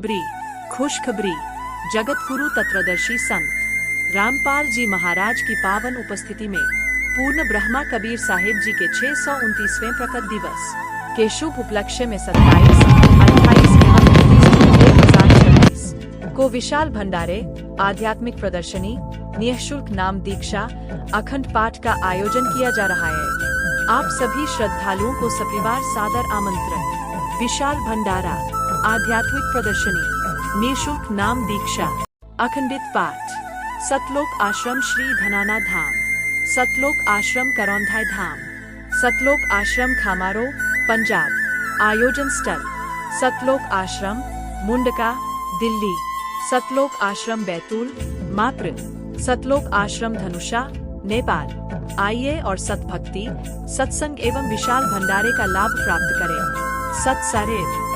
खुशखबरी खुशखबरी जगत गुरु तत्वदर्शी संत रामपाल जी महाराज की पावन उपस्थिति में पूर्ण ब्रह्मा कबीर साहिब जी के 629वें प्रकट दिवस के शुभ उपलक्ष्य में 27, 28 एवं 29 जून 2026 को विशाल भंडारे, आध्यात्मिक प्रदर्शनी, निःशुल्क नाम दीक्षा, अखंड पाठ का आयोजन किया जा रहा है। आप सभी श्रद्धालुओं को सपरिवार सादर आमंत्रण। विशाल भंडारा, आध्यात्मिक प्रदर्शनी, निःशुल्क नाम दीक्षा, अखंडित पाठ, सतलोक आश्रम श्री धनाना धाम, सतलोक आश्रम करौंधाई धाम, सतलोक आश्रम खामारो पंजाब। आयोजन स्थल सतलोक आश्रम मुंडका दिल्ली, सतलोक आश्रम बैतूल मात्र, सतलोक आश्रम धनुषा नेपाल। आइए और सतभक्ति, सत्संग एवं विशाल भंडारे का लाभ प्राप्त करें। सत सारे।